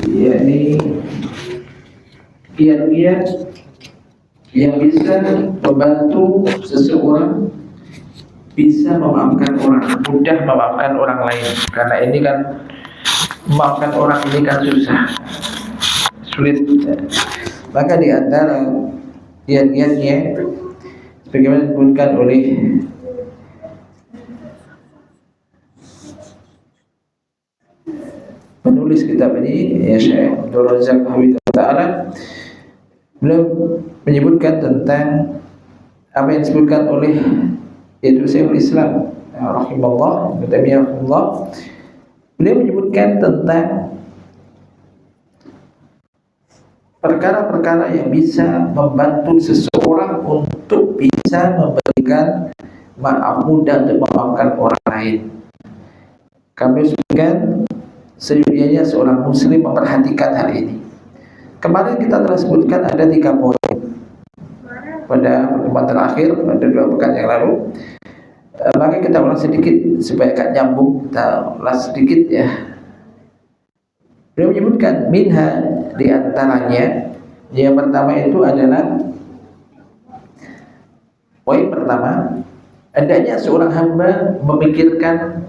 yakni kiat-kiat yang bisa membantu seseorang bisa memaafkan orang, mudah memaafkan orang lain. Karena ini kan memaafkan orang ini kan susah, sulit. Maka di antara kiat-kiatnya sebagaimana disebutkan oleh penulis kitab ini, ya Syekh Abdul Razak Ta'ala, beliau menyebutkan tentang apa yang disebutkan oleh yaitu Syekhul Islam rahimahullah, rahimahullah. Beliau menyebutkan tentang perkara-perkara yang bisa membantu seseorang untuk bisa memberikan maaf, mudah untuk memaafkan orang lain. Kami sebutkan sejujurnya seorang muslim memperhatikan hal ini. Kemarin kita telah sebutkan ada 3 poin pada pertemuan terakhir pada 2 pekan yang lalu. Maka kita ulang sedikit supaya agak nyambung. Kita ulang sedikit ya. Beliau menyebutkan minha, di antaranya yang pertama itu adalah poin pertama, hendaknya seorang hamba memikirkan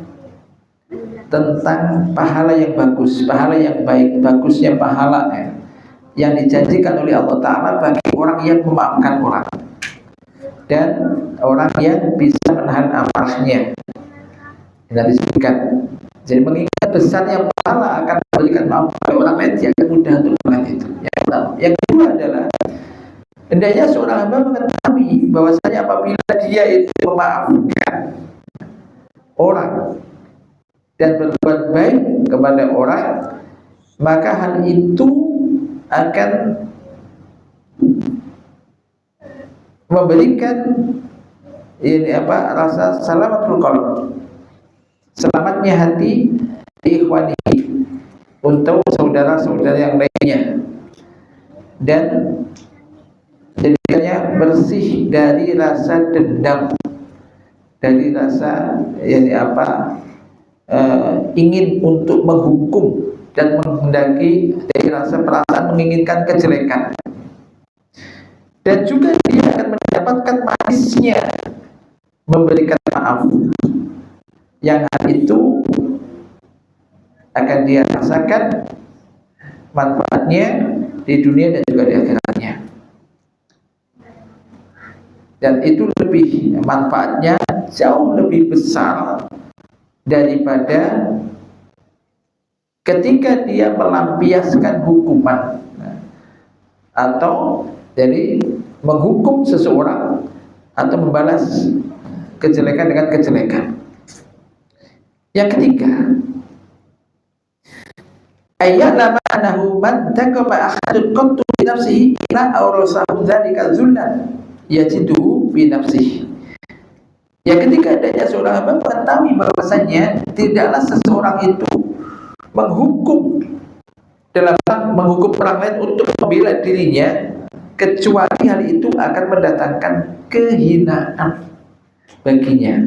tentang pahala yang bagus, pahala yang baik, bagusnya pahala yang dijanjikan oleh Allah Ta'ala bagi orang yang memaafkan orang dan orang yang bisa menahan amarahnya. Nanti disebutkan. Jadi mengingat besarnya pahala akan memberikan maaf pada orang lain, yang mudah untuk melakukan itu. Yang kedua adalah hendaknya seorang hamba mengetahui bahwasanya apabila dia itu memaafkan orang dan berbuat baik kepada orang, maka hal itu akan memberikan rasa salamatul qalb, selamatnya hati ikhwani, untuk saudara-saudara yang lainnya, dan jadikannya bersih dari rasa dendam, dari rasa ingin untuk menghukum dan menghendaki, dari rasa perasaan menginginkan kejelekan. Dan juga dia akan mendapatkan manisnya memberikan maaf, yang hal itu akan dia rasakan manfaatnya di dunia dan juga di akhiratnya. Dan itu lebih, manfaatnya jauh lebih besar daripada ketika dia melampiaskan hukuman atau jadi menghukum seseorang atau membalas kejelekan dengan kejelekan. Yang ketiga, ayya'lama annahu man takaba ahadun qattu bi nafsihi ila awrasahu dzalika dzullan yajidu bi nafsihi. Yang ketiga, adanya seorang hamba mengetahui bahwasanya tidaklah seseorang itu menghukum orang lain untuk membela dirinya, kecuali hal itu akan mendatangkan kehinaan baginya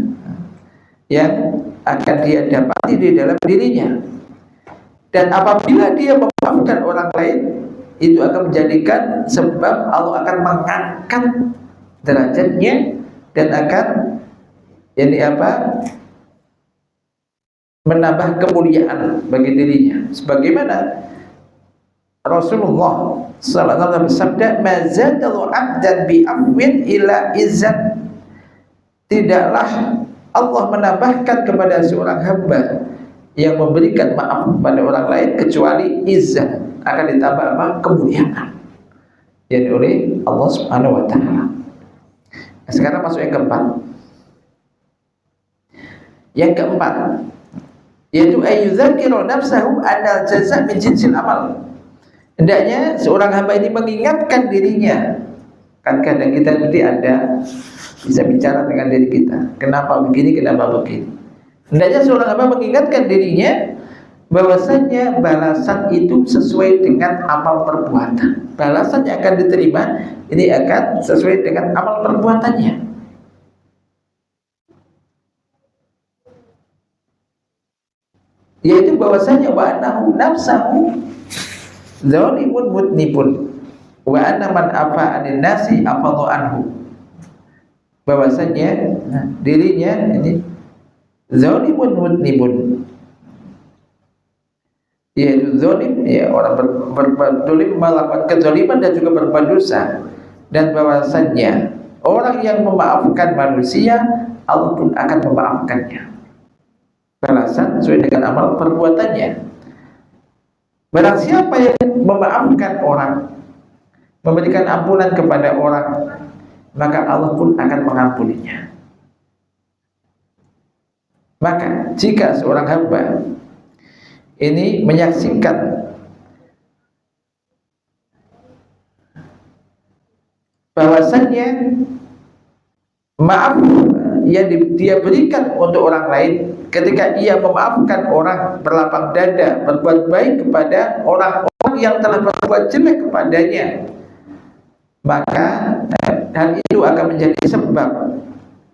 yang akan dia dapati di dalam dirinya. Dan apabila dia memaafkan orang lain, itu akan menjadikan sebab Allah akan mengangkat derajatnya dan akan menambah kemuliaan bagi dirinya. Sebagaimana Rasulullah sallallahu alaihi wasallam bersabda, "Mazadalu 'abdan bi afwin ila izzat." Tidaklah Allah menambahkan kepada seorang hamba yang memberikan maaf kepada orang lain kecuali izzat, akan ditambah kemuliaan yang oleh Allah Subhanahu wa taala. Nah, sekarang masuk yang keempat. Yang keempat yaitu ayyudzakiru nafsahu anal jazaa min jinsil amal. Hendaknya seorang hamba ini mengingatkan dirinya. Kan kadang kita nanti ada bisa bicara dengan diri kita, kenapa begini, kenapa begini. Hendaknya seorang hamba mengingatkan dirinya bahwasanya balasan itu sesuai dengan amal perbuatan. Balasan yang akan diterima ini akan sesuai dengan amal perbuatannya. yaitu bahwasanya wa annahu nafsahu zalimun mudnibun wa anna man afa anin nasi afadhu anhu, bahwasanya dirinya ini zalimun mudnibun, yaitu zalim, ya orang berzalim, melakukan kezaliman dan juga berbuat dosa, dan bahwasanya orang yang memaafkan manusia Allah pun akan memaafkannya, balasan sesuai dengan amal perbuatannya. Barang siapa yang memaafkan orang, memberikan ampunan kepada orang, maka Allah pun akan mengampuninya. Maka jika seorang hamba ini menyaksikan bahwasannya maaf yang dia berikan untuk orang lain, ketika ia memaafkan orang, berlapang dada, berbuat baik kepada orang-orang yang telah berbuat jelek kepadanya, maka hal itu akan menjadi sebab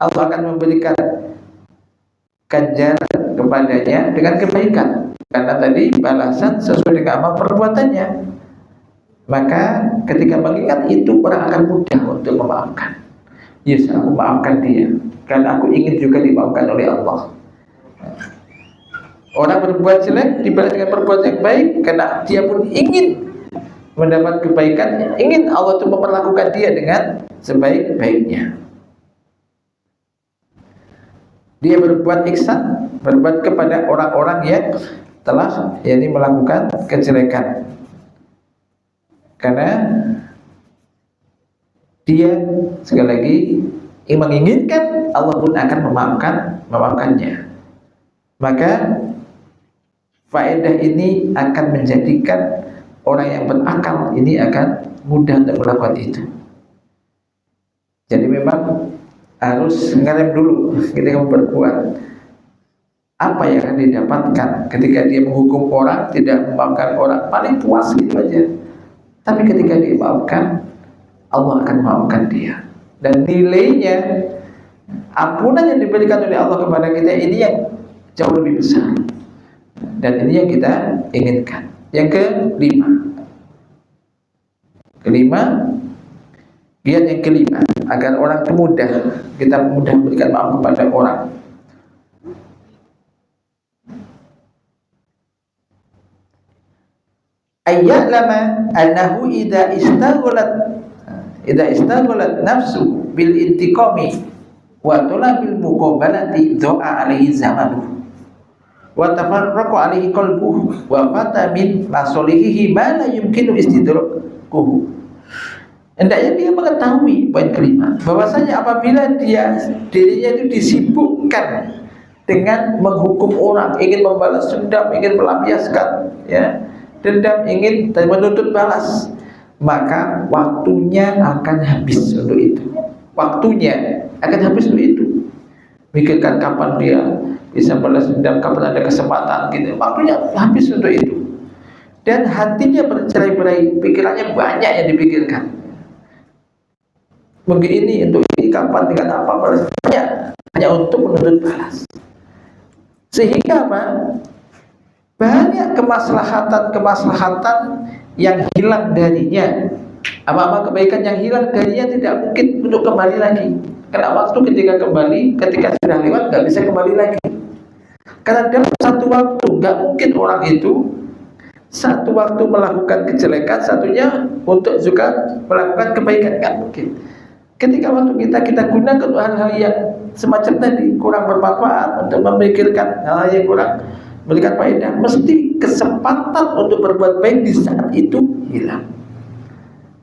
Allah akan memberikan ganjaran kepadanya dengan kebaikan, karena tadi balasan sesuai dengan amal perbuatannya. Maka ketika mengingat itu, orang akan mudah untuk memaafkan. Yes, aku maafkan dia karena aku ingin juga dimaafkan oleh Allah. Orang berbuat jelek dibalas dengan perbuatan yang baik karena dia pun ingin mendapat kebaikan, ingin Allah itu memperlakukan dia dengan sebaik-baiknya. Dia berbuat ihsan, berbuat kepada orang-orang yang telah melakukan kejelekan, karena dia sekali lagi menginginkan Allah pun akan memaafkannya. Maka faedah ini akan menjadikan orang yang berakal ini akan mudah untuk melakukan itu. Jadi memang harus ngerem dulu ketika berbuat. Apa yang akan didapatkan ketika dia menghukum orang, tidak memaafkan orang, paling puas gitu aja. Tapi ketika dia maafkan, Allah akan memaafkan dia, dan nilainya, ampunan yang diberikan oleh Allah kepada kita ini yang jauh lebih besar, dan ini yang kita inginkan. Yang kelima, biar yang kelima, agar orang itu kita mudah memberikan maaf kepada orang. Ayya'lama annahu idza istaghalat nafsu bil intiqami wa talabil muqabalati dha'a alaihi zamanuhu wa tafarraqa alaihi qalbuhu wa fata min masalihihi ma la yumkinu istidrakuhu. Hendaknya dia mengetahui, poin kelima, bahwasanya apabila dirinya itu disibukkan dengan menghukum orang, ingin membalas dendam, ingin melampiaskan dendam, ingin dan menuntut balas, maka waktunya akan habis untuk itu. Waktunya akan habis untuk itu. Mikirkan kapan dia bisa balas dendam, kapan ada kesempatan gitu. Waktunya habis untuk itu. Dan hatinya bercerai-berai, pikirannya banyak yang dipikirkan. Mungkin ini, untuk ini, kapan, dengan apa, balas, banyak, hanya untuk menuntut balas. Sehingga apa? Banyak kemaslahatan yang hilang darinya, apa-apa kebaikan yang hilang darinya tidak mungkin untuk kembali lagi. Karena waktu ketika sudah lewat nggak bisa kembali lagi. Karena dalam satu waktu nggak mungkin orang itu satu waktu melakukan kejelekan, satunya untuk juga melakukan kebaikan, nggak mungkin. Ketika waktu kita gunakan untuk hal-hal yang semacam tadi kurang bermanfaat, untuk memikirkan hal-hal yang kurang memberikan faedah, mesti kesempatan untuk berbuat baik di saat itu hilang,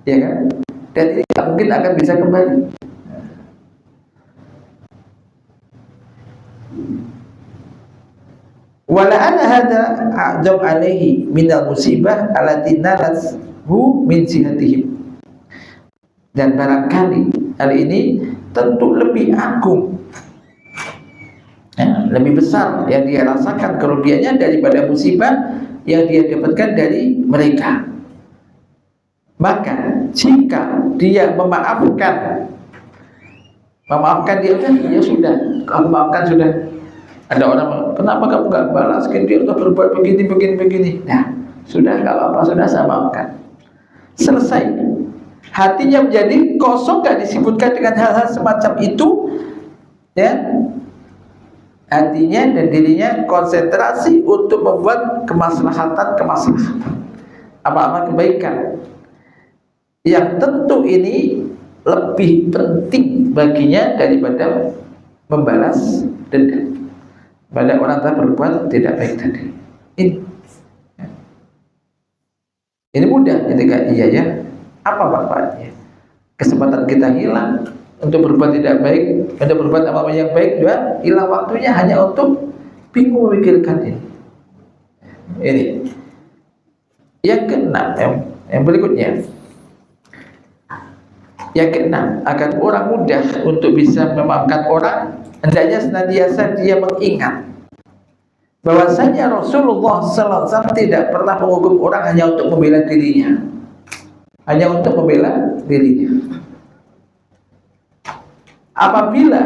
ya kan? Dan ini tidak mungkin akan bisa kembali. Wala ana hada a'jab alaihi minal musibah allati nalathu min sihatihim. Dan barangkali hal ini tentu lebih agung, lebih besar yang dia rasakan kerugiannya daripada musibah yang dia dapatkan dari mereka. Maka jika dia memaafkan dia, ya sudah, aku maafkan sudah. Ada orang, kenapa kamu nggak balas? Dia udah berbuat begini. Nah, sudah, nggak apa-apa, sudah saya maafkan. Selesai. Hatinya menjadi kosong, nggak disibukkan dengan hal-hal semacam itu, ya. Hatinya dan dirinya konsentrasi untuk membuat kemaslahatan, apa-apa kebaikan. Yang tentu ini lebih penting baginya daripada membalas dendam pada orang yang berbuat tidak baik tadi. Ini mudah ketika iya ya, apa manfaatnya? Kesempatan kita hilang untuk berbuat tidak baik, untuk berbuat apa yang baik juga hilang waktunya hanya untuk bingung memikirkan ini. Ini yang keenam, yang berikutnya. Yang keenam, agar orang mudah untuk bisa memaafkan orang, hendaknya senantiasa dia mengingat bahwasanya Rasulullah sallallahu alaihi wasallam tidak pernah menghukum orang hanya untuk membela dirinya. Hanya untuk membela dirinya. Apabila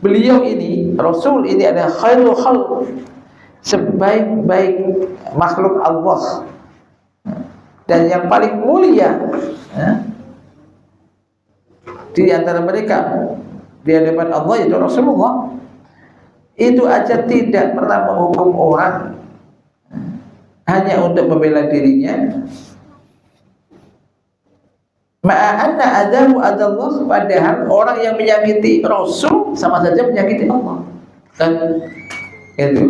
beliau ini, Rasul ini adalah khairul khalq, sebaik-baik makhluk Allah dan yang paling mulia di antara mereka di hadapan Allah, yaitu Rasulullah, itu aja tidak pernah menghukum orang hanya untuk membela dirinya. Ma'anna adahu adallah, padahal orang yang menyakiti Rasul sama saja menyakiti Allah. Dan itu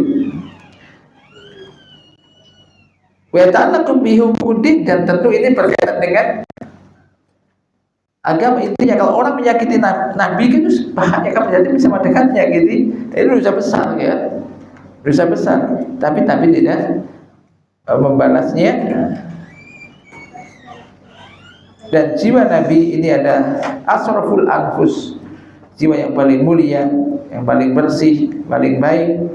wa ta'allaqu bihukudin, dan tentu ini berkaitan dengan agama. Intinya kalau orang menyakiti Nabi itu bahaya, kamu jadi bisa mendekatnya gitu. Itu dosa besar ya, dosa besar. Tapi tidak membalasnya. Dan jiwa Nabi ini ada asraful anfus, jiwa yang paling mulia, yang paling bersih, paling baik,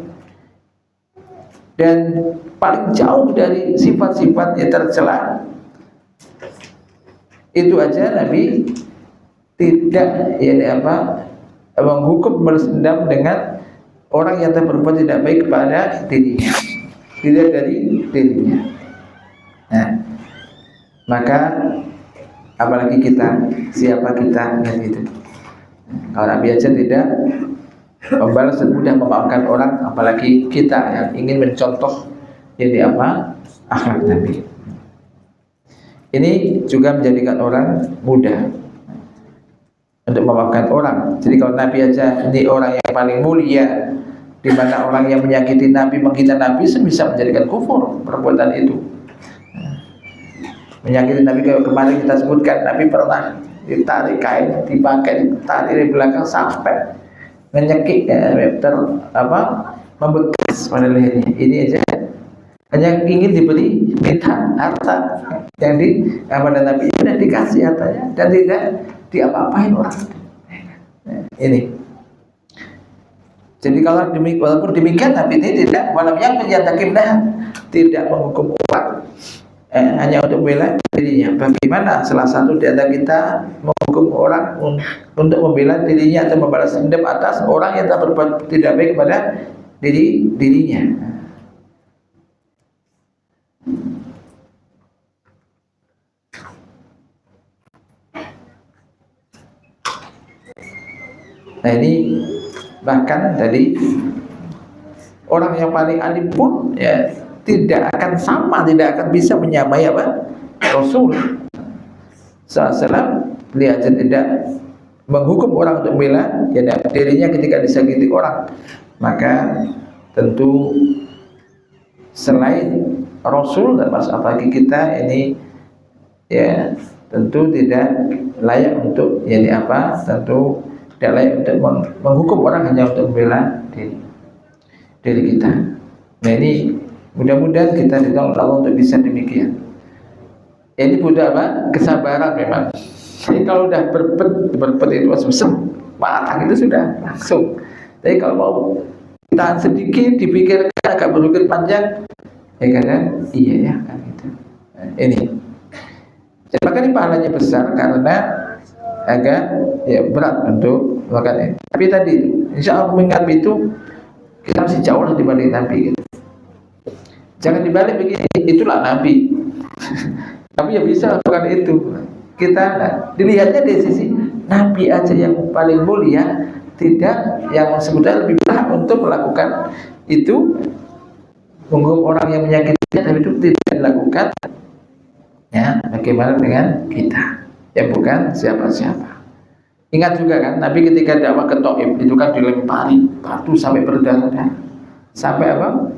dan paling jauh dari sifat-sifat yang tercela. Itu aja Nabi tidak menghukum balas dendam dengan orang yang telah berbuat tidak baik kepada dirinya, tidak dari dirinya. Nah, maka apalagi kita, siapa kita yang itu. Kalau Nabi aja tidak membalas dan mudah memaafkan orang, apalagi kita yang ingin mencontoh jadi akhlak Nabi. Ini juga menjadikan orang mudah untuk memaafkan orang. Jadi kalau Nabi aja ini orang yang paling mulia, di mana orang yang menyakiti Nabi, menghina Nabi, bisa menjadikan kufur perbuatan itu. Menyakiti Nabi, kalau kemarin kita sebutkan, Nabi pernah ditarik kain, dipakai, ditarik dari belakang sampai menyekik, membekas pada lehernya. Ini aja hanya ingin minta harta yang kepada Nabi, sudah dikasih hartanya dan tidak diapa-apain orang. Ini. Jadi kalau walaupun demikian, Nabi ini tidak, walau yang tidak menghukum orang hanya untuk membela dirinya. Bagaimana salah satu di antara kita menghukum orang untuk membela dirinya atau membalas dendam atas orang yang tak berbuat tidak baik kepada dirinya. Nah ini bahkan dari orang yang paling alim pun ya tidak akan bisa menyamai Rasul SAW. Beliau tidak menghukum orang untuk membela dirinya ketika disakiti orang. Maka tentu selain Rasul dan apalagi kita ini ya tentu tidak layak untuk tentu tidak layak untuk menghukum orang hanya untuk membela diri kita. Nah ini mudah-mudahan kita ditolong Allah untuk bisa demikian. Ini butuh kesabaran memang. Jadi kalau udah berpet itu matang itu sudah langsung. Tapi kalau mau tahan sedikit, dipikirkan agak berpikir panjang, ya kadang iya ya kan gitu. Nah, ini. Jadi maka ini pahalanya besar karena agak berat untuk melakukan ini. Tapi tadi insya Allah mengingat itu Kita masih jauh lah dibanding Nabi gitu. Jangan dibalik begini, itulah Nabi. Tapi ya bisa lakukan itu. Kita dilihatnya dari sisi Nabi aja yang paling mulia, tidak yang sebetulnya lebih berhak untuk melakukan itu, menghukum orang yang menyakitinya, tapi itu tidak dilakukan. Ya, bagaimana dengan kita yang bukan siapa-siapa? Ingat juga kan, Nabi ketika dakwah ke Thaif itu kan dilempari batu sampai berdarah-darah. Sampai apa?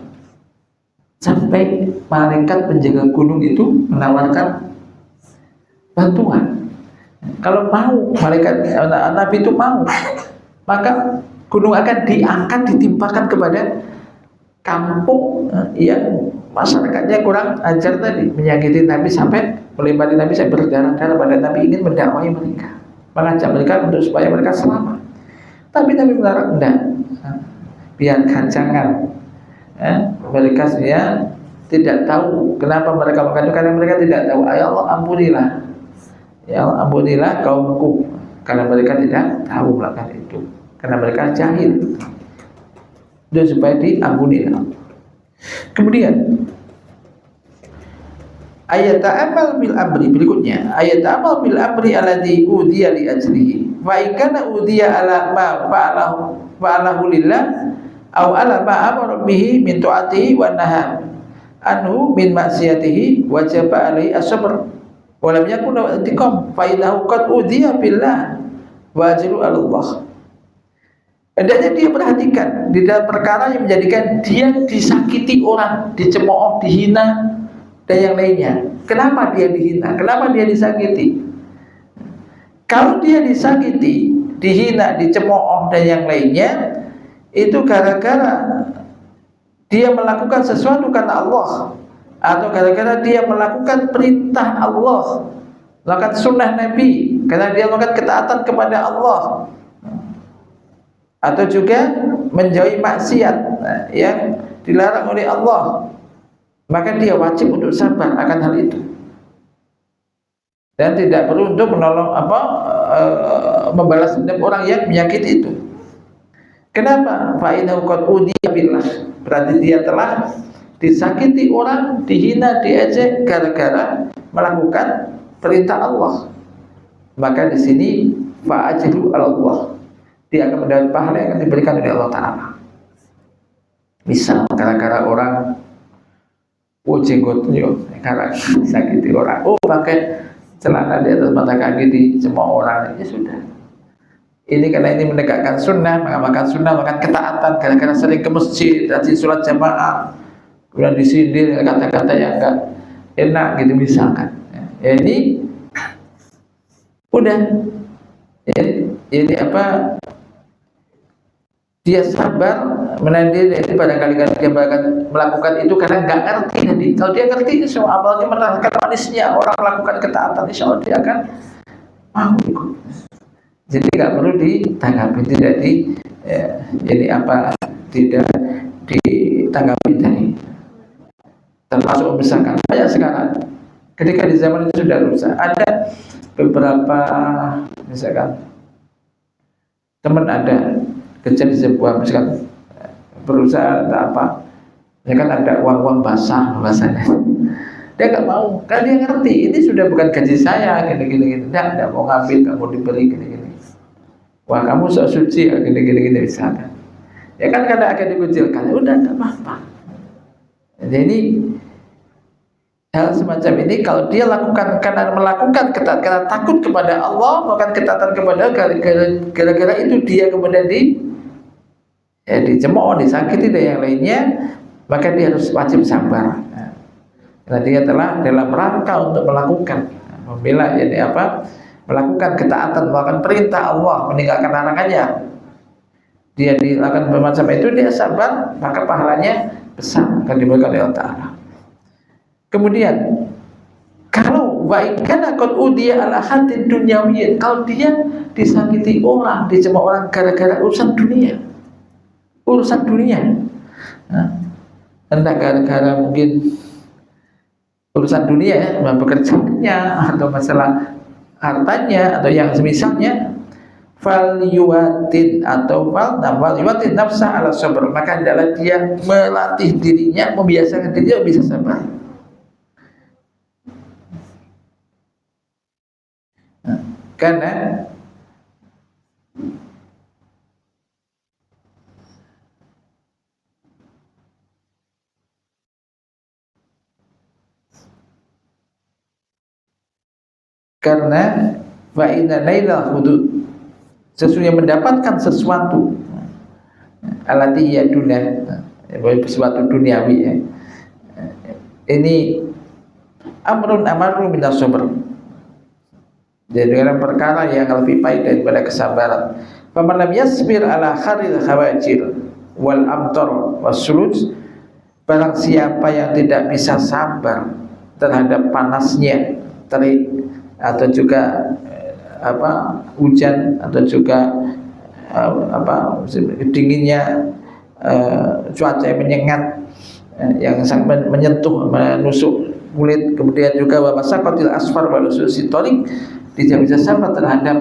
Sampai malaikat penjaga gunung itu menawarkan bantuan. Kalau mau malaikat Nabi itu mau, maka gunung akan diangkat, ditimpakan kepada kampung yang masyarakatnya kurang ajar tadi, menyakiti Nabi sampai melempari Nabi sampai berdarah-darah. Pada Nabi ingin mendakwai mereka, mengajak mereka untuk supaya mereka selamat. Tapi Nabi melarang, enggak, biarkan, jangan. Mereka sebenarnya tidak tahu kenapa mereka melakukan itu, karena mereka tidak tahu. Ya Allah ampunilah, ya Allah ampunilah kaumku, karena mereka tidak tahu melakukan itu, karena mereka jahil. Dan supaya diampunilah. Kemudian ayat ta'amal bil amri berikutnya, ayat ta'amal bil amri alladhi udiya li ajlihi wa ikana udiya ala ma fa'alahu lillah aw ala ma amara bihi min ta'atihi wa naha anhu min maksiyatihi wajaba alaihi as-sabr wa lam yakun lahu intiqam fa innahu qad udiya billah wa ajru Allah. Hendaknya dia perhatikan di dalam perkara yang menjadikan dia disakiti orang, dicemooh, dihina dan yang lainnya. Kenapa dia dihina? Kenapa dia disakiti? Kalau dia disakiti, dihina, dicemooh dan yang lainnya, itu gara-gara dia melakukan sesuatu karena Allah, atau gara-gara dia melakukan perintah Allah, melakukan sunnah Nabi, karena dia melakukan ketaatan kepada Allah, atau juga menjauhi maksiat yang dilarang oleh Allah, maka dia wajib untuk sabar akan hal itu dan tidak perlu untuk menolong membalas dendam orang yang menyakiti itu. Kenapa? Fa innahu qad udiya billah, berarti dia telah disakiti orang, dihina, diejek gara-gara melakukan perintah Allah. Maka di sini fa ajru Allah, dia akan mendapat pahala yang akan diberikan oleh Allah Ta'ala. Misal gara-gara orang jenggotnya karena sakiti orang, pakai celana di atas mata kaki di semua orang, ya sudah. Ini karena ini menegakkan sunnah, mengamalkan sunnah, makan ketaatan, gara-gara sering ke masjid, rajin sholat jamaah, kemudian disindir kata-kata yang enggak enak gitu misalkan. Ya, ini udah. Ini apa? Dia sabar menanti itu pada kali-kali dia melakukan itu karena nggak ngerti. Jadi kalau dia ngerti, semua apalagi merasakan manisnya orang melakukan ketaatan, insya Allah dia akan mau ikut. Jadi nggak perlu ditanggapi, tidak tidak ditanggapi tadi. Termasuk misalkan kayak sekarang, ketika di zaman itu sudah rusak, ada beberapa misalkan teman ada kerja di sebuah misalkan perusahaan atau apa, ya kan ada uang basah bahasanya, dia nggak mau, kan dia ngerti ini sudah bukan gaji saya, gini, nggak mau ngambil, nggak mau dibeli, gini, wah kamu sok suci, gini misalkan, ya kan kadang akan dikucilkan, udah nggak apa-apa. Jadi ini hal semacam ini kalau dia lakukan karena melakukan ketaatan, karena takut kepada Allah, melakukan ketaatan kepada gara-gara itu dia kemudian dicemooh, disakiti dan yang lainnya, maka dia harus wajib sabar. Karena dia telah dalam rangka untuk melakukan membela, melakukan ketaatan, melakukan perintah Allah, meninggalkan larangannya. Dia dilakukan bermacam itu, dia sabar, maka pahalanya besar akan diberikan oleh Allah Ta'ala. Kemudian kalau wa'ikana qad udiya ala hatin dunyawiyyin, kalau dia disakiti orang, dicemooh orang gara-gara urusan dunia, entah gara-gara mungkin urusan dunia, pekerjaannya atau masalah hartanya atau yang semisalnya, fal yuwatin atau fal yuwatin nafsa ala sabr, maka adalah dia melatih dirinya, membiasakan dirinya bisa sabar. Karena wa inna nailal hudud, sesungguhnya mendapatkan sesuatu alati ya dunia, sesuatu duniawi ya, ini amrun amaru minas sabr, jadi dengan perkara yang lebih baik daripada kesabaran. Faman lam yasbir ala kharil khawajir wal amtar wasuluj, barang siapa yang tidak bisa sabar terhadap panasnya terik atau juga hujan atau juga dinginnya cuaca yang menyengat, yang sangat menyentuh, menusuk kulit, kemudian juga wamasaqatil asfar walususi torik, tidak bisa sabar terhadap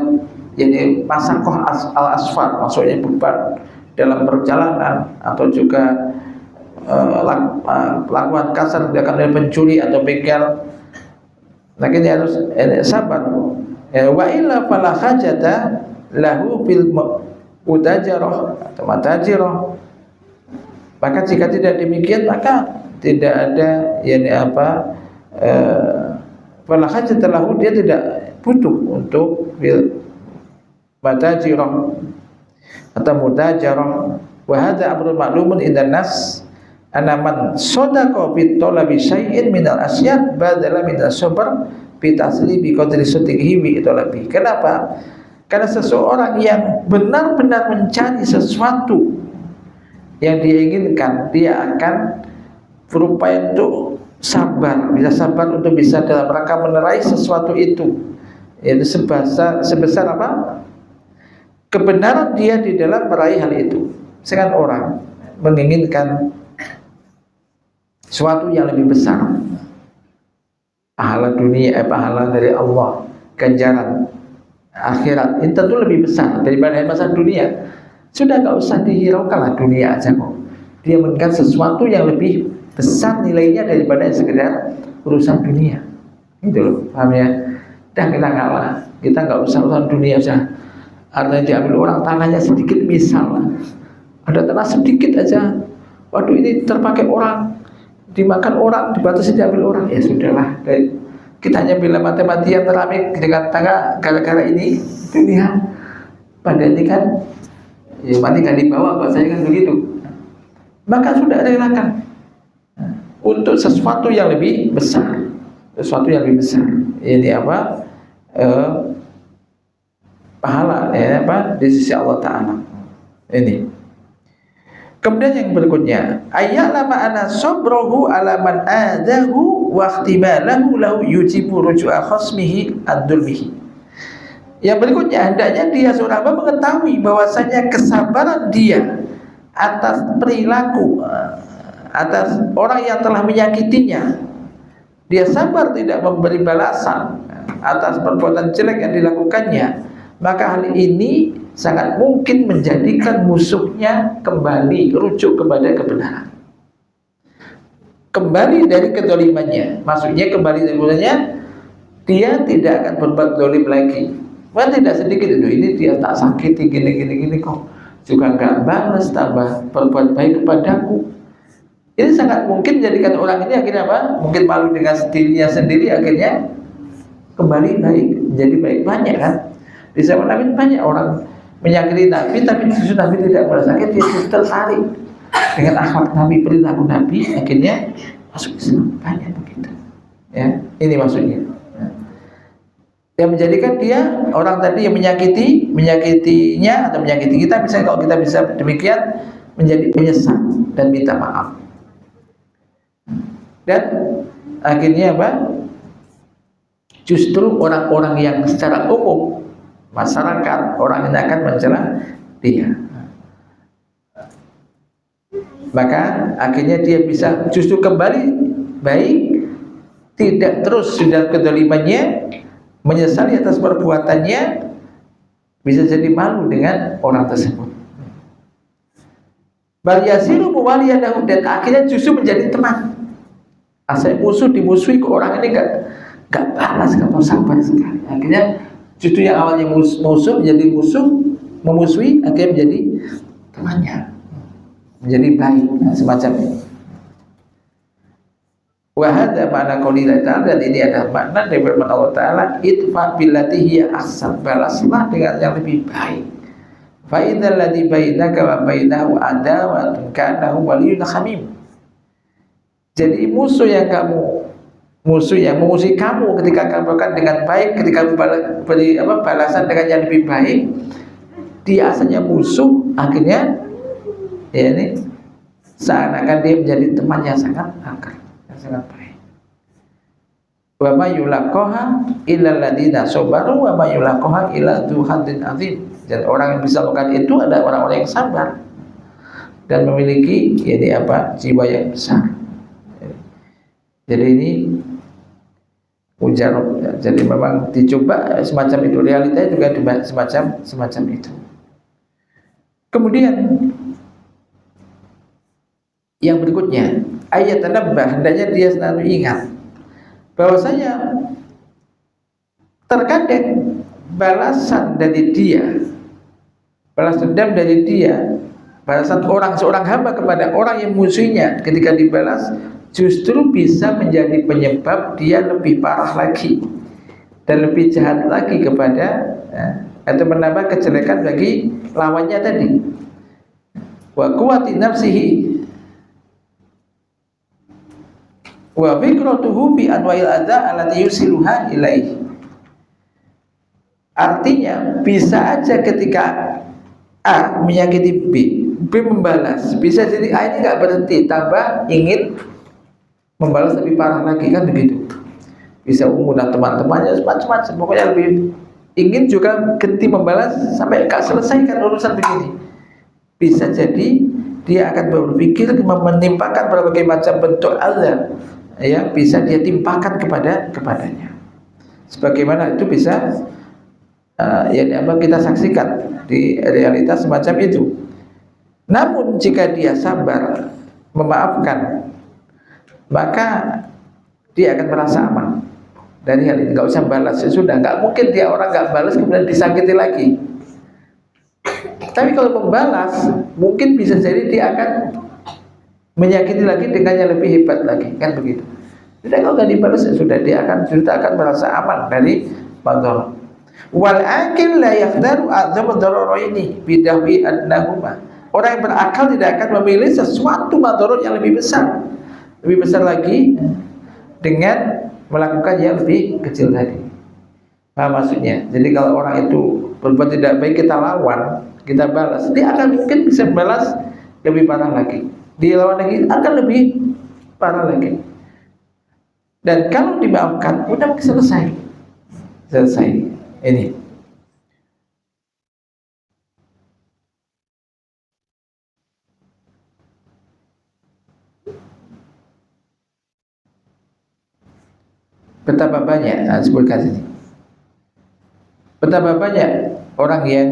jadi masakoh al asfar, maksudnya beban dalam perjalanan atau juga perlakuan kasar dilakukan oleh pencuri atau begal, maka dia harus sabar. Wa illa fala hajata lahu fil mutajarah atau matajirah, maka jika tidak demikian maka tidak ada fala hajata lahu, dia tidak butuh untuk fil matajirah atau mutajarah. Wa hadza amrun ma'lumun indan nas anna man sadaqa bi talabi syai'in minal asyad badala min as-sabr bi taslibi qadri sadiqihi bi talabi. Kenapa? Karena seseorang yang benar-benar mencari sesuatu yang dia inginkan, dia akan berupaya untuk sabar, bisa sabar untuk bisa dalam rangka menerai sesuatu itu, yaitu sebesar apa? Kebenaran dia di dalam meraih hal itu. Sedangkan orang menginginkan sesuatu yang lebih besar, pahala dunia, pahala dari Allah, ganjaran akhirat, itu tentu lebih besar daripada masa dunia. Sudah gak usah dihiraukanlah dunia aja kok. Dia menginginkan sesuatu yang lebih besar nilainya daripada sekedar urusan dunia. Itu loh, paham ya? Dan kita ngalah, kita gak usah urusan dunia aja. Artinya diambil orang, tanahnya sedikit misal, ada tanah sedikit aja, waduh ini terpakai orang, dimakan orang, dibatasi diambil orang, ya sudahlah. Kita hanya bila mati-matian teramik dengan tangga gara-gara ini dunia. Padahal ini kan ya mati kan dibawa, bahasanya kan begitu. Maka sudah relakan untuk sesuatu yang lebih besar, sesuatu yang lebih besar. Ini apa? Pahala di sisi Allah Ta'ala. Ini. Kemudian yang berikutnya, ayya'lama ana sabrahu ala man adahu wa ihtimalahu lahu yujibu ruju'a khasmihi ad-dulmihi. Yang berikutnya, hendaknya dia seorang hamba mengetahui bahwasanya kesabaran dia atas perilaku, atas orang yang telah menyakitinya, dia sabar tidak memberi balasan atas perbuatan jelek yang dilakukannya, maka hal ini sangat mungkin menjadikan musuhnya kembali rujuk kepada kebenaran, kembali dari kedolimannya. Maksudnya kembali dari kedolimannya, dia tidak akan berbuat dolim lagi. Wah, tidak sedikit itu, ini dia tak sakiti gini kok juga nggak balas, tambah berbuat baik kepadaku. Ini sangat mungkin menjadikan orang ini akhirnya apa? Mungkin malu dengan dirinya sendiri, akhirnya kembali baik, menjadi baik. Banyak kan? Di zaman Nabi banyak orang menyakiti Nabi, tapi justru Nabi tidak merasa sakit, dia tertarik dengan akhlak Nabi, perilaku Nabi, akhirnya masuk Islam. Banyak begitu. Ya, ini maksudnya. Yang menjadikan dia orang tadi yang menyakitinya atau menyakiti kita, misalnya kalau kita bisa demikian, menjadi menyesal dan minta maaf. Dan akhirnya apa? Justru orang-orang yang secara umum masyarakat, orang yang akan mencela dia, maka akhirnya dia bisa justru kembali baik, tidak terus sudah kedolimannya, menyesali atas perbuatannya, bisa jadi malu dengan orang tersebut. Bal yasiru muwaliyan lahu, dan akhirnya justru menjadi teman. Asal musuh dimusuhi, ke orang ini enggak balas, enggak mau sabar sekali. Akhirnya justru yang awalnya musuh menjadi musuh, memusuhi, akhirnya menjadi temannya, menjadi baik. Nah, semacam ini. Wa hadza ma'na qoulillah ta'ala, dan ini adalah makna dari firman Allah Ta'ala, idfa billati hiya ahsan, balaslah dengan yang lebih baik. Fa idzal ladzi bainaka wa bainahu adawatun ka'annahu waliyyun hamim. Jadi musuh yang memusuhi kamu ketika kamu lakukan dengan baik, ketika beri balasan dengan yang lebih baik, dia asalnya musuh, akhirnya ya ini seakan-akan dia menjadi teman yang sangat akrab, sangat baik. Wa ma yulaqaha illa alladziina sabaru wa ma yulaqaha illa dzu hazzin azim. Dan orang yang bisa melakukan itu adalah orang-orang yang sabar dan memiliki jiwa yang besar. Jadi ini mujarab, ya. Jadi memang dicoba semacam itu, realitanya juga semacam itu. Kemudian yang berikutnya, ayat tanabbah, hendaknya dia selalu ingat bahwasanya terkadang balasan dari dia, balas dendam dari dia, balasan seorang hamba kepada orang yang musuhnya ketika dibalas, justru bisa menjadi penyebab dia lebih parah lagi dan lebih jahat lagi kepada atau menambah kejelekan bagi lawannya tadi. Wa quwwati nafsihi wa fikratuhu bi anwa'il adza allati yusiluha ilaihi. Artinya bisa aja ketika A menyakiti B membalas, bisa jadi A ini nggak berhenti, tambah ingin membalas lebih parah lagi, kan begitu. Bisa mengundang teman-temannya macam-macam, pokoknya lebih ingin juga ganti membalas sampai gak selesaikan urusan begini. Bisa jadi dia akan berpikir menimpakan berbagai macam bentuk azab yang bisa dia timpakan kepadanya. Sebagaimana itu bisa kita saksikan di realitas semacam itu. Namun jika dia sabar, memaafkan, maka dia akan merasa aman dari hal ini. Nggak usah balas, ya sudah. Nggak mungkin dia orang nggak balas kemudian disakiti lagi. Tapi kalau membalas, mungkin bisa jadi dia akan menyakiti lagi dengan yang lebih hebat lagi, kan begitu. Jadi kalau nggak dibalas, ya sudah, dia akan merasa aman dari madharat. Wal akil la yaqdaru a'zam ad-dararaini bidahwi adnahuma. Orang yang berakal tidak akan memilih sesuatu madharat yang lebih besar lagi dengan melakukan yang lebih kecil tadi. Nah, maksudnya, jadi kalau orang itu berbuat tidak baik, kita lawan, kita balas, dia akan mungkin bisa balas lebih parah lagi. Dia lawan lagi akan lebih parah lagi. Dan kalau dimaafkan, udah mungkin selesai. Ini. Betapa banyak, sebutkan sini. Betapa banyak orang yang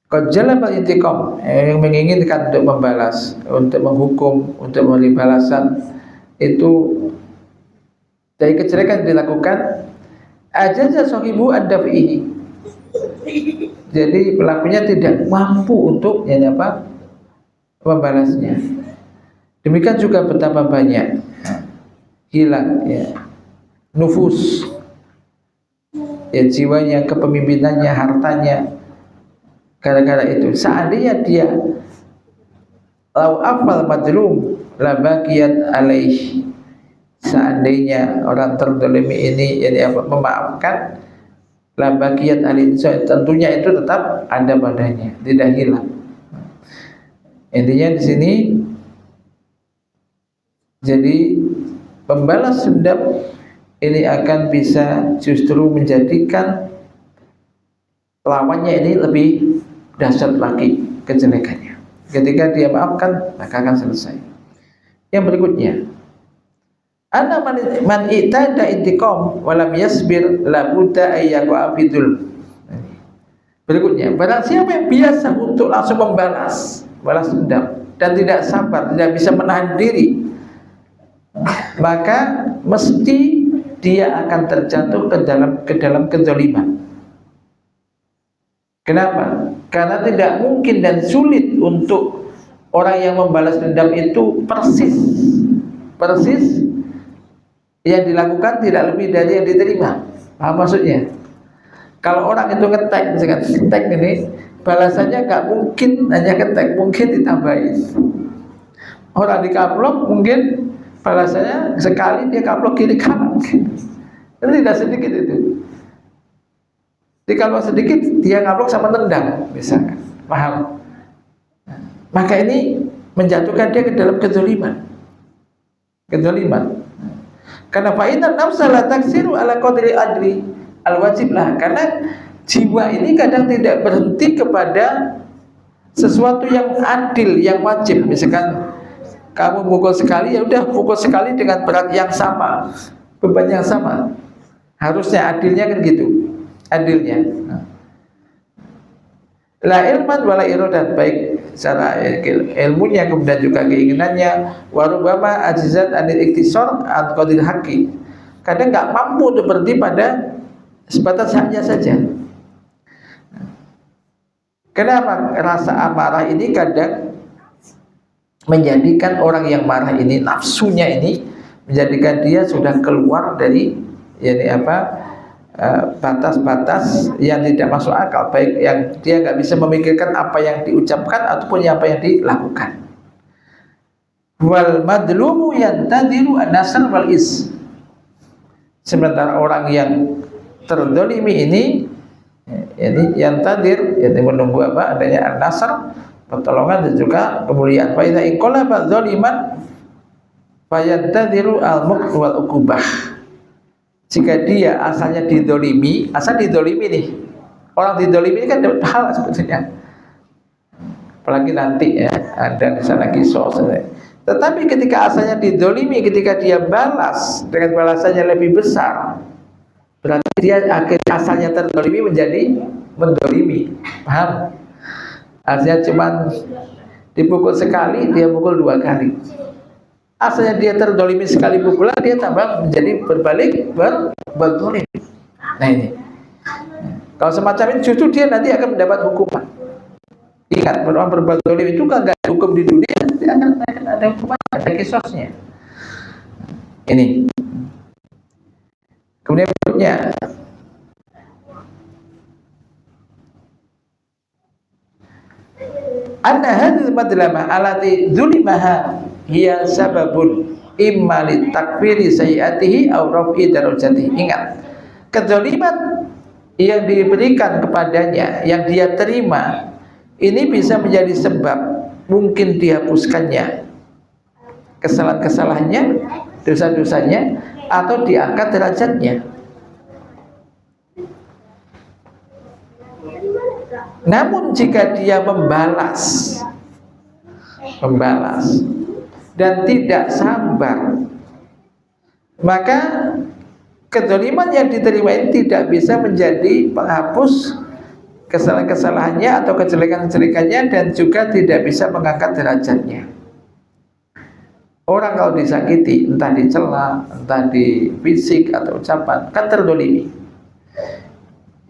qajalabal intiqam, yang menginginkan untuk membalas, untuk menghukum, untuk memberi balasan, itu dari kejelekan dilakukan ajaza sahibu ad-dafihi. Jadi pelakunya tidak mampu untuk membalasnya. Demikian juga betapa banyak hilang nufus, jiwanya, kepemimpinannya, hartanya, gara-gara itu. Seandainya dia lau afal madlum la baqiyat alaih, seandainya orang terdolimi ini memaafkan, la baqiyat alaih, tentunya itu tetap ada padanya, tidak hilang. Intinya di sini, jadi pembalas dendam ini akan bisa justru menjadikan lawannya ini lebih dahsyat lagi kejelekannya. Ketika dia maafkan, maka akan selesai. Yang berikutnya, ana man itada intiqam wa lam yasbir la budda ayyaqa afidul. Berikutnya, barang siapa yang biasa untuk langsung balas dendam dan tidak sabar, tidak bisa menahan diri, maka mesti dia akan terjatuh ke dalam kezaliman. Kenapa? Karena tidak mungkin dan sulit untuk orang yang membalas dendam itu persis yang dilakukan tidak lebih dari yang diterima. Apa maksudnya? Kalau orang itu ngetek, misalkan ngetek ini, balasannya nggak mungkin hanya ngetek, mungkin ditambahin. Orang dikaplok mungkin balasannya sekali dia kaplok kiri kanan. Itu tidak sedikit itu. Jadi kalau sedikit dia ngaplok sama tendang, misalkan, paham? Maka ini menjatuhkan dia ke dalam kezaliman. Karena fa'inan nafsa la taksiru ala qadri adli al-wajib lah. Karena jiwa ini kadang tidak berhenti kepada sesuatu yang adil, yang wajib. Misalkan kamu pukul sekali, ya udah pukul sekali dengan berat yang sama, beban yang sama. Harusnya adilnya kan gitu. Adilnya. La ilman wala iradan, baik secara ilmunya kemudian juga keinginannya. Warubama ajizat anil iktisar an qadir haqqi. Kadang nggak mampu untuk berhenti pada sebatas haknya saja. Kenapa? Rasa amarah ini kadang menjadikan orang yang marah ini, nafsunya ini menjadikan dia sudah keluar dari batas-batas yang tidak masuk akal, baik yang dia nggak bisa memikirkan apa yang diucapkan ataupun apa yang dilakukan. Wal madlumu yantadiru an-nasr wal is. Sementara orang yang terdolimi ini yantadir, menunggu apa adanya an-nasr, pertolongan dan juga kemuliaan. Fa idza inqalaba dzaliman fayantadiru al-muqt wal uqubah. Jika dia asalnya didolimi, nih, orang didolimi ini kan dapat pahala sebetulnya. Apalagi nanti ya ada di sana kisah. Tetapi ketika asalnya didolimi, ketika dia balas dengan balasannya lebih besar, berarti dia asalnya terdolimi menjadi mendolimi. Paham? Artinya cuma dipukul sekali, dia pukul 2 kali. Asalnya dia terdolimi sekali pukulan, dia tambah menjadi berbalik berdolim. Nah ini, kalau semacam ini justru dia nanti akan mendapat hukuman. Ingat, orang berbuat dolim itu kan nggak hukum di dunia, dia akan ada hukuman, ada kisosnya. Ini. Kemudian berikutnya, anna hadhihi madlama alati dzulimaha hiya sababun imma li takfiri sayiatihi aw raf'i darajatihi. Ingat, kezaliman yang diberikan kepadanya, yang dia terima, ini bisa menjadi sebab mungkin dihapuskannya kesalahan-kesalahannya, dosa-dosanya, atau diangkat derajatnya. Namun jika dia membalas dan tidak sabar, maka kezaliman yang diterima ini tidak bisa menjadi penghapus kesalahan-kesalahannya atau kejelekan-kejelekannya, dan juga tidak bisa mengangkat derajatnya. Orang kalau disakiti, entah dicela, entah di fisik atau ucapan, kan terdolimi.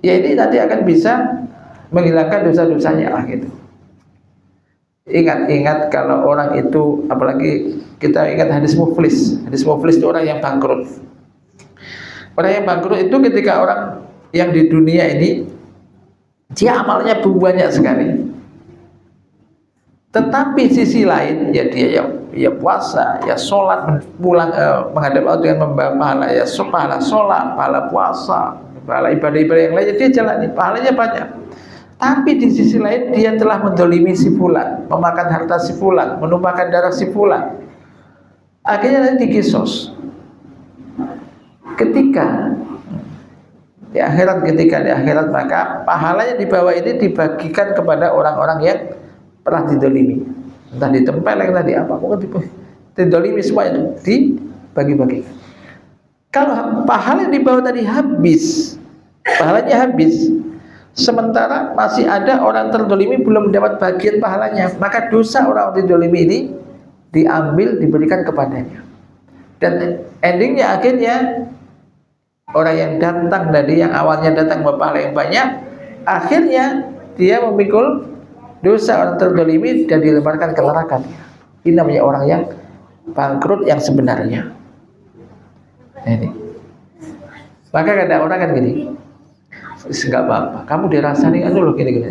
Ya ini nanti akan bisa menghilangkan dosa-dosanya lah gitu. Ingat kalau orang itu, apalagi kita ingat hadis muflis. Hadis muflis itu orang yang bangkrut. Orang yang bangkrut itu ketika orang yang di dunia ini dia amalnya banyak sekali, tetapi sisi lain ya dia ya puasa, ya sholat, pulang menghadap Allah dengan membawa pahala, ya pahala sholat, pahala puasa, pahala ibadah-ibadah yang lainnya dia jalani, pahalanya banyak. Tapi di sisi lain dia telah mendolimi si fulan, memakan harta si fulan, menumpahkan darah si fulan. Akhirnya nanti dikisos. Ketika di akhirat maka pahalanya di bawah ini dibagikan kepada orang-orang yang pernah didolimi. Entah ditempeleng tadi apa, pokoknya didolimi semua itu dibagi-bagi. Kalau pahala yang dibawa tadi habis, pahalanya habis, sementara masih ada orang terdolimi belum mendapat bagian pahalanya, maka dosa orang terdolimi ini diambil, diberikan kepadanya. Dan endingnya akhirnya orang yang datang tadi, yang awalnya datang membawa pahala yang banyak, akhirnya dia memikul dosa orang terdolimi dan dilemparkan ke neraka. Ini namanya orang yang bangkrut yang sebenarnya. Ini. Maka kadang orang kan gini, enggak apa-apa, kamu dirasani anu loh gini-gini.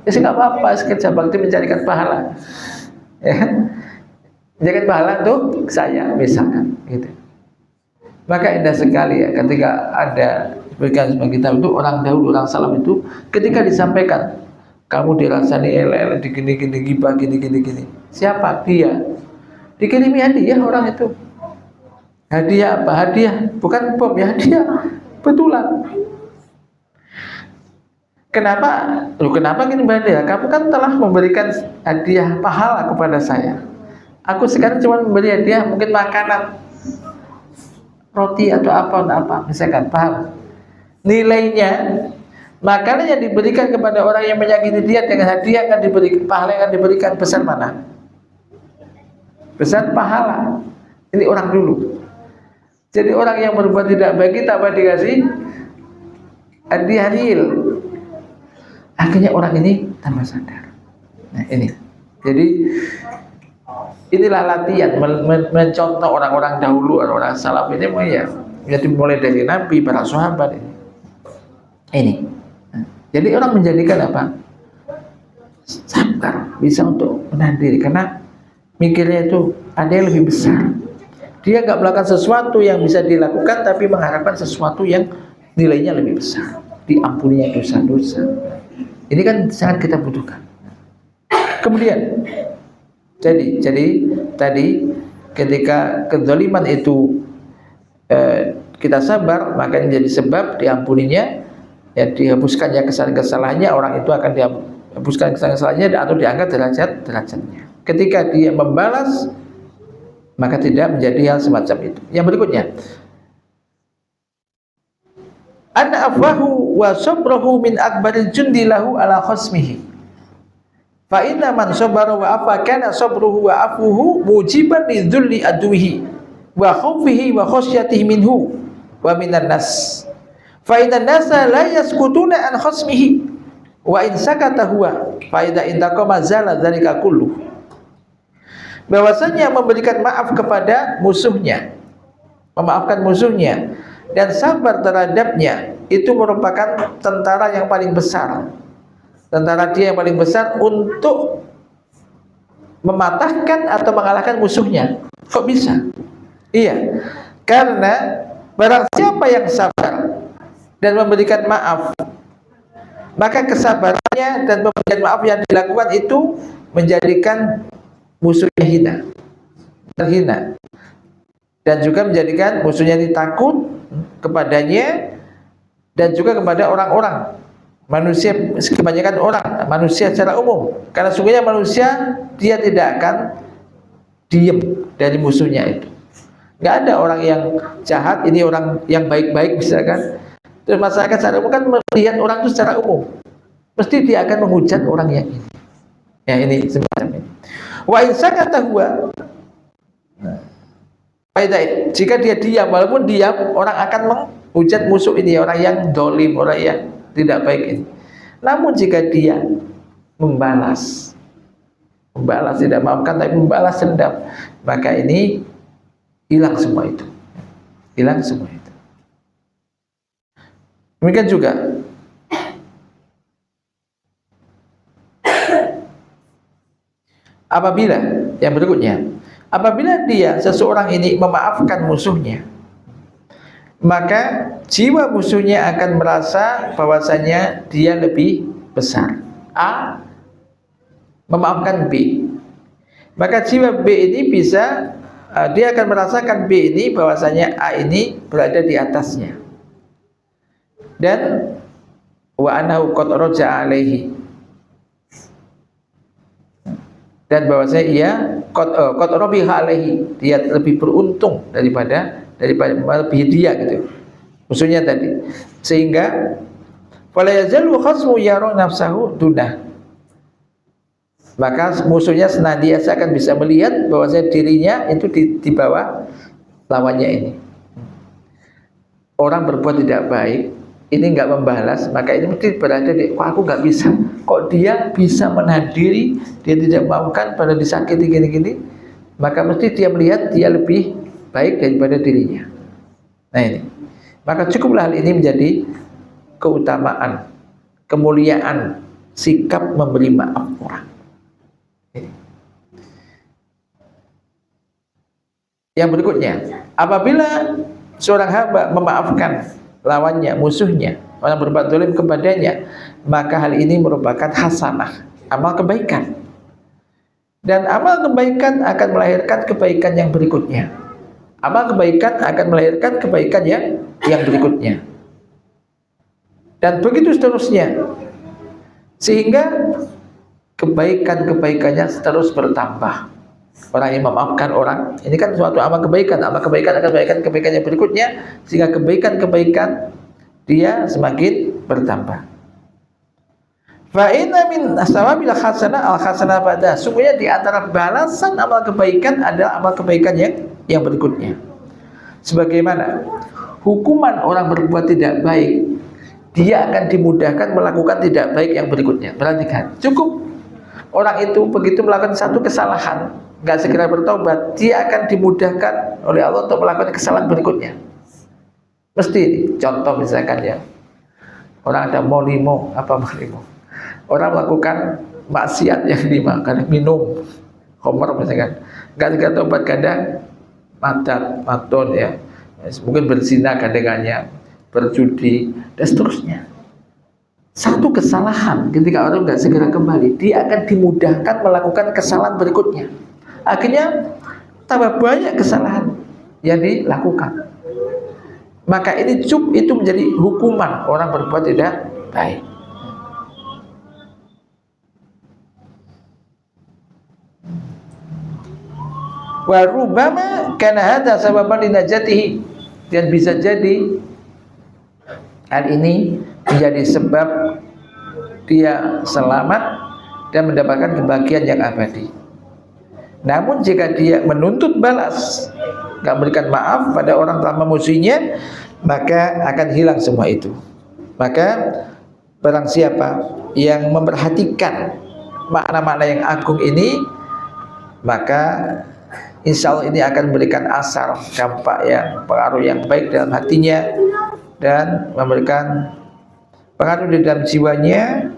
Ya enggak apa-apa, kerja bakti mencarikan pahala. Ya. Mencarikan pahala untuk saya misalkan gitu. Maka indah sekali ya ketika ada berikan sebagai kita itu orang dahulu, orang salam itu ketika disampaikan kamu dirasani elek, digini-gini, gibah gini-gini. Siapa? Dia. Dikirimi hadiah orang itu. Hadiah apa? Hadiah bukan bom ya, hadiah betulan. Kenapa? Loh, kenapa gini hadiah? Kamu kan telah memberikan hadiah pahala kepada saya. Aku sekarang cuma memberi hadiah mungkin makanan, roti atau apa misalkan, paham? Nilainya makanan yang diberikan kepada orang yang menyakiti dia dengan hadiah akan diberikan, pahala yang akan diberikan besar mana? Besar pahala. Ini orang dulu. Jadi orang yang berbuat tidak baik tambah dikasih hadiah real. Akhirnya orang ini tambah sadar. Nah ini. Jadi inilah latihan mencontoh orang-orang dahulu, orang-orang salaf ini ya. Jadi mulai dari Nabi, para sahabat ini. Ini. Jadi orang menjadikan apa? Sabar, bisa untuk menahan diri karena mikirnya itu ada yang lebih besar. Dia nggak melakukan sesuatu yang bisa dilakukan, tapi mengharapkan sesuatu yang nilainya lebih besar, diampuninya dosa-dosa. Ini kan sangat kita butuhkan. Kemudian, jadi tadi ketika kezaliman itu kita sabar, maka menjadi sebab diampuninya, ya dihapuskannya kesalahan-kesalahannya, orang itu akan dihapuskan kesalahan-kesalahannya atau diangkat derajatnya. Ketika dia membalas, maka tidak menjadi hal semacam itu. Yang berikutnya, anna afwahu wa sabrahu min akbaril jundi lahu ala khasmihi. Fa inna man sabara wa afa kana sabruhu wa afuhu mujiban li dhulli aduhi wa khawfihi wa khasyatihi minhu wa minan nas. Fa inna nasa la yaskutuna an khasmihi wa in sakata huwa fa idza intaqama zala dzalika kullu. Bahwasanya memberikan maaf kepada musuhnya, memaafkan musuhnya dan sabar terhadapnya itu merupakan tentara yang paling besar, tentara dia yang paling besar untuk mematahkan atau mengalahkan musuhnya. Kok bisa? Iya, karena barang siapa yang sabar dan memberikan maaf, maka kesabarannya dan pemberian maaf yang dilakukan itu menjadikan musuhnya terhina, dan juga menjadikan musuhnya ini takut kepadanya dan juga kepada orang-orang manusia, kebanyakan orang manusia secara umum, karena sungguhnya manusia dia tidak akan diam dari musuhnya itu. Nggak ada orang yang jahat, ini orang yang baik-baik misalkan. Terus masyarakat secara umum kan melihat orang itu secara umum, mesti dia akan menghujat orang yang ini. Ya ini semacam ini. Wa in sakata huwa, jika dia diam, walaupun diam, orang akan menghujat musuh ini, orang yang dolim, orang yang tidak baik ini. Namun jika dia membalas tidak maafkan tapi membalas dendam, maka ini hilang semua itu, hilang semua itu. Demikian juga apabila yang berikutnya, apabila dia seseorang ini memaafkan musuhnya, maka jiwa musuhnya akan merasa bahwasanya dia lebih besar. A memaafkan B, maka jiwa B ini bisa dia akan merasakan B ini bahwasanya A ini berada di atasnya, dan wa anahu qad raja alaihi, dan bahwasanya ia qad rabiha alaihi, dia lebih beruntung daripada melebihi dia gitu. Maksudnya tadi, sehingga fala yazalu khasmu yara nafsahu dunah, maka musuhnya senantiasa akan bisa melihat bahwasanya dirinya itu di bawah lawannya ini. Orang berbuat tidak baik, ini nggak membalas, maka ini mesti berada di, kok aku nggak bisa, kok dia bisa menahan diri, dia tidak memaafkan, pada disakiti gini-gini, maka mesti dia melihat dia lebih baik daripada dirinya. Nah ini, maka cukuplah hal ini menjadi keutamaan, kemuliaan sikap memberi maaf orang. Yang berikutnya, apabila seorang hamba memaafkan lawannya, musuhnya, orang berbuat zalim kepadanya, maka hal ini merupakan hasanah, amal kebaikan. Dan amal kebaikan akan melahirkan kebaikan yang berikutnya. Amal kebaikan akan melahirkan kebaikan yang berikutnya. Dan begitu seterusnya. Sehingga kebaikan-kebaikannya terus bertambah. Orang yang memaafkan orang, ini kan suatu amal kebaikan akan melahirkan kebaikan yang berikutnya, sehingga kebaikan-kebaikan dia semakin bertambah. Fa inna min asawabil hasanah al hasanah pada, sungguhnya di antara balasan amal kebaikan adalah amal kebaikan yang berikutnya. Sebagaimana hukuman orang berbuat tidak baik, dia akan dimudahkan melakukan tidak baik yang berikutnya. Perhatikan, cukup orang itu begitu melakukan satu kesalahan, nggak segera bertobat, dia akan dimudahkan oleh Allah untuk melakukan kesalahan berikutnya. Mesti, contoh misalkan ya, orang ada molimo, orang melakukan maksiat yang 5, karena minum khamr misalkan, nggak segera tobat, kadang maton ya, mungkin berzina gandengannya, berjudi dan seterusnya. Satu kesalahan ketika orang nggak segera kembali, dia akan dimudahkan melakukan kesalahan berikutnya. Akhirnya tambah banyak kesalahan yang dilakukan. Maka ini itu menjadi hukuman orang berbuat tidak baik. Wa rubbama kana hadza sababan linajatihi, dan bisa jadi hal ini menjadi sebab dia selamat dan mendapatkan kebahagiaan yang abadi. Namun jika dia menuntut balas, nggak memberikan maaf pada orang telah memusuhinya, maka akan hilang semua itu. Maka barang siapa yang memperhatikan makna-makna yang agung ini, maka insya Allah ini akan memberikan asar, dampak yang pengaruh yang baik dalam hatinya, dan memberikan pengaruh di dalam jiwanya.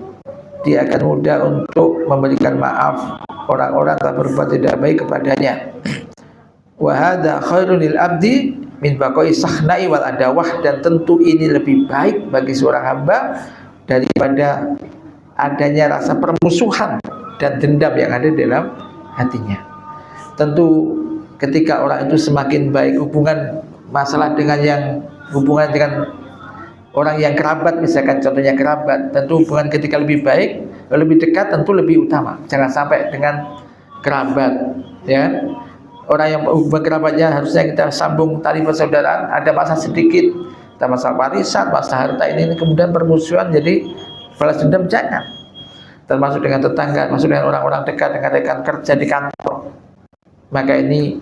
Dia akan mudah untuk memberikan maaf orang-orang telah berbuat tidak baik kepadanya. Wa hadza khairun lil abdi min baqai sahnai wal adawah, dan tentu ini lebih baik bagi seorang hamba daripada adanya rasa permusuhan dan dendam yang ada dalam hatinya. Tentu ketika orang itu semakin baik hubungan dengan orang yang kerabat, misalkan contohnya kerabat, tentu hubungan ketika lebih baik, lebih dekat, tentu lebih utama. Jangan sampai dengan kerabat, ya. Orang yang hubungan kerabatnya harusnya kita sambung tali persaudaraan, ada masalah sedikit, ada masalah warisan, masalah harta ini kemudian permusuhan, jadi balas dendam, jangan. Termasuk dengan tetangga, masuk dengan orang-orang dekat, dengan rekan kerja di kantor. Maka ini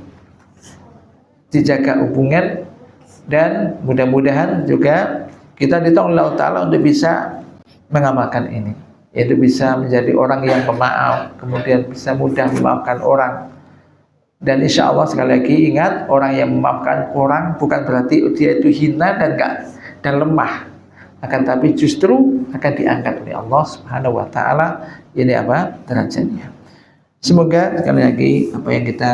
dijaga hubungan, dan mudah-mudahan juga kita ditolong Allah Ta'ala untuk bisa mengamalkan ini, yaitu bisa menjadi orang yang pemaaf, kemudian bisa mudah memaafkan orang. Dan insya Allah sekali lagi ingat, orang yang memaafkan orang bukan berarti dia itu hina dan lemah, akan tapi justru akan diangkat oleh Allah Subhanahu Wa Ta'ala. Ini derajatnya. Semoga sekali lagi apa yang kita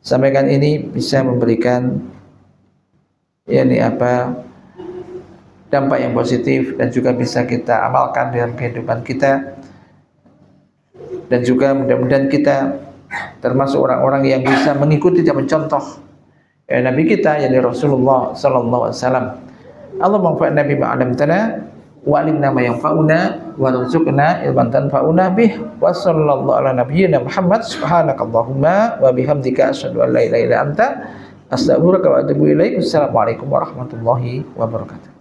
sampaikan ini bisa memberikan dampak yang positif, dan juga bisa kita amalkan dalam kehidupan kita, dan juga mudah-mudahan kita termasuk orang-orang yang bisa mengikuti dan mencontoh Nabi kita, yakni Rasulullah sallallahu alaihi wasallam. Allahumma anfa'na bima 'allamtana wa 'allimna ma yanfa'una warzuqna ilman tanfa'una bih wa sallallahu ala nabiyyina Muhammad subhanakallahumma wa bihamdika asyhadu an la ilaha illa anta astaghfiruka wa atubu ilaik. Assalamualaikum warahmatullahi wabarakatuh.